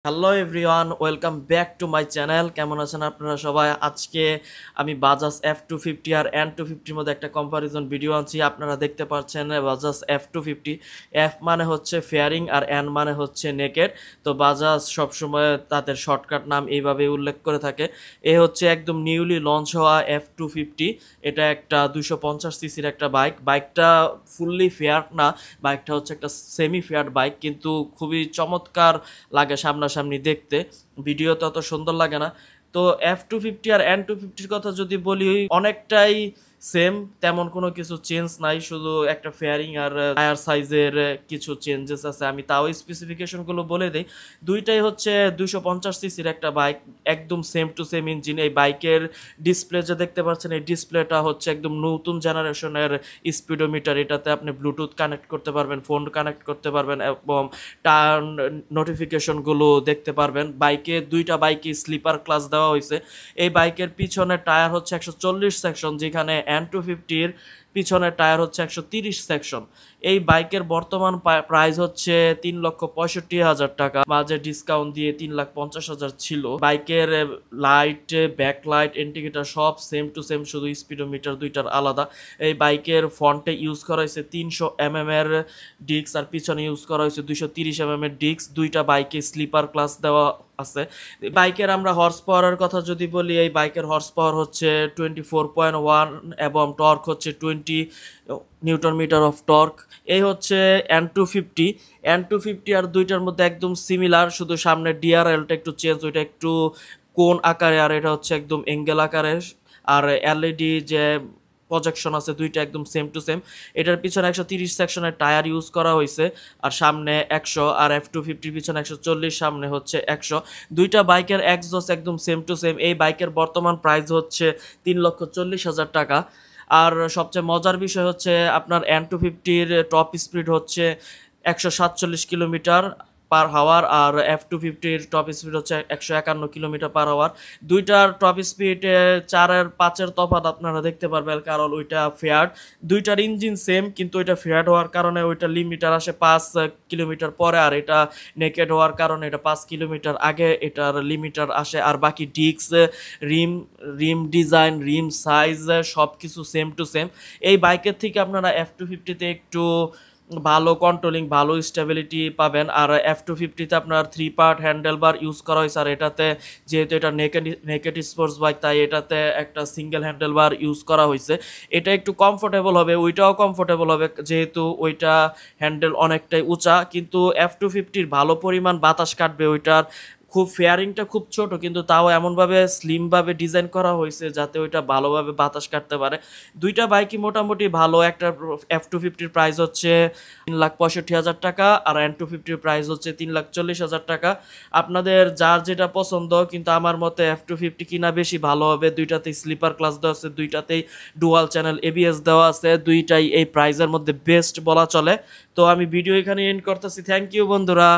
Hello everyone, welcome back to my channel. কেমন আছেন আপনারা সবাই? আজকে আমি বাজাজ F250 আর N250 মধ্যে একটা কম্পারিজন ভিডিও আনছি। আপনারা দেখতে পাচ্ছেন বাজাজ F250, এফ মানে হচ্ছে ফেয়ারিং আর এন মানে হচ্ছে নেকেড। তো বাজাজ সবসময় তাদের শর্টকাট নাম এইভাবে উল্লেখ করে থাকে। এ হচ্ছে একদম নিউলি লঞ্চ হওয়া F250। এটা একটা 250 সিসির একটা বাইকটা ফুললি ফেয়ার না, বাইকটা হচ্ছে একটা সেমি ফেয়ার বাইক, কিন্তু খুবই চমৎকার লাগে সামনাসামনি দেখতে। ভিডিও তো অত সুন্দর লাগে না। তো F250 আর N250-র কথা যদি বলি, অনেকটাই সেম, তেমন কোনো কিছু চেঞ্জ নাই, শুধু একটা ফেয়ারিং আর টায়ার সাইজের কিছু চেঞ্জেস আছে। আমি তাও স্পেসিফিকেশনগুলো বলে দিই। দুইটাই হচ্ছে 250 সিসির একটা বাইক, একদম সেম টু সেম ইঞ্জিন। এই বাইকের ডিসপ্লে যে দেখতে পাচ্ছেন, এই ডিসপ্লেটা হচ্ছে একদম নতুন জেনারেশনের স্পিডোমিটার। এটাতে আপনি ব্লুটুথ কানেক্ট করতে পারবেন, ফোন কানেক্ট করতে পারবেন এবং টার্ন নোটিফিকেশনগুলো দেখতে পারবেন। দুইটা বাইকে স্লিপার ক্লাস দেওয়া হয়েছে। এই বাইকের পিছনে টায়ার হচ্ছে 140 সেকশন, যেখানে N250-র পিছনের টায়ার হচ্ছে 130 সেকশন। এই বাইকের বর্তমান প্রাইস হচ্ছে 3,65,000 টাকা, মাঝে ডিসকাউন্ট দিয়ে 3,50,000 ছিল। বাইকের লাইট, ব্যাক লাইট, ইন্ডিকেটর সব সেম টু সেম, শুধু স্পিডোমিটার দুইটার আলাদা। এই বাইকের ফ্রন্টে ইউজ করা হয়েছে 300 এর ডিস্ক, আর পিছনে ইউজ করা হয়েছে 230 এর ডিস্ক। দুইটা বাইকে স্লিপার ক্লাস দেওয়া আছে। বাইকের আমরা হর্স পাওয়ারের কথা যদি বলি, এই বাইকের হর্স পাওয়ার হচ্ছে 24.1 এবং টর্ক হচ্ছে 20 নিউটন মিটার অফ টর্ক। এই হচ্ছে N250। N250 আর দুইটার মধ্যে একদম সিমিলার, শুধু সামনে ডিআরএলটা একটু চেঞ্জ, ওইটা একটু কোন আকারে, আর এটা হচ্ছে একদম অ্যাঙ্গেল আকারে। আর এলইডি যে প্রজেকশন আছে, দুইটা একদম সেম টু সেম। এটার পিছনে 130 সেকশনের টায়ার ইউজ করা হয়েছে, আর সামনে 100, আর F250 পিছনে 140, সামনে হচ্ছে 100। দুইটা বাইকের এক্সজস্ট একদম সেম টু সেম। এই বাইকের বর্তমান প্রাইস হচ্ছে 3,40,000 টাকা। আর সবচেয়ে মজার বিষয় হচ্ছে, আপনার N250-র টপ স্পিড হচ্ছে 147 কিলোমিটার পার হাওয়ার, আর F250-র টপ স্পিড হচ্ছে 151 কিলোমিটার পার হাওয়ার। দুইটার টপ স্পিড 4-5-এর তফাৎ আপনারা দেখতে পারবেন, কারণ ওইটা ফেয়ার্ড। দুইটার ইঞ্জিন সেম, কিন্তু ওইটা ফেয়ার্ড হওয়ার কারণে ওইটা লিমিটার আসে 5 কিলোমিটার পরে, আর এটা নেকেড হওয়ার কারণে এটা 5 কিলোমিটার আগে এটার লিমিটার আসে। আর বাকি ডিস্ক, রিম রিম ডিজাইন, রিম সাইজ সব কিছু সেম টু সেম। এই বাইকের থেকে আপনারা F250-তে একটু ভালো কন্ট্রোলিং, ভালো স্টেবিলিটি পাবেন। আর F250-তে আপনার 3 পার্ট হ্যান্ডেল বার ইউজ করা হয়েছে, আর এটাতে যেহেতু এটা নেকেড স্পোর্টস বাইক, তাই এটাতে একটা সিঙ্গেল হ্যান্ডেল বার ইউজ করা হয়েছে। এটা একটু কমফোর্টেবল হবে, ওইটাও কমফোর্টেবল হবে, যেহেতু ওইটা হ্যান্ডেল অনেকটাই উঁচা। কিন্তু F250-র ভালো পরিমাণ বাতাস কাটবে। ওইটার ফেয়ারিংটা খুব ছোট, কিন্তু তাও এমনভাবে স্লিমভাবে ডিজাইন করা হয়েছে যাতে ওইটা ভালোভাবে বাতাস কাটতে পারে। দুইটা বাইকই মোটামুটি ভালো। একটা F250-র প্রাইস হচ্ছে 3,65,000 টাকা, আর N250-র প্রাইস হচ্ছে 3,40,000 টাকা। আপনাদের যার যেটা পছন্দ, কিন্তু আমার মতে F250 কিনা বেশি ভালো হবে। দুইটাতেই স্লিপার ক্লাস দেওয়া আছে, দুইটাতেই ডুয়াল চ্যানেল ABS দেওয়া আছে, দুইটাই এই প্রাইসের মধ্যে বেস্ট বলা চলে। তো আমি ভিডিও এখানে এন্ড করতেছি। থ্যাংক ইউ বন্ধুরা।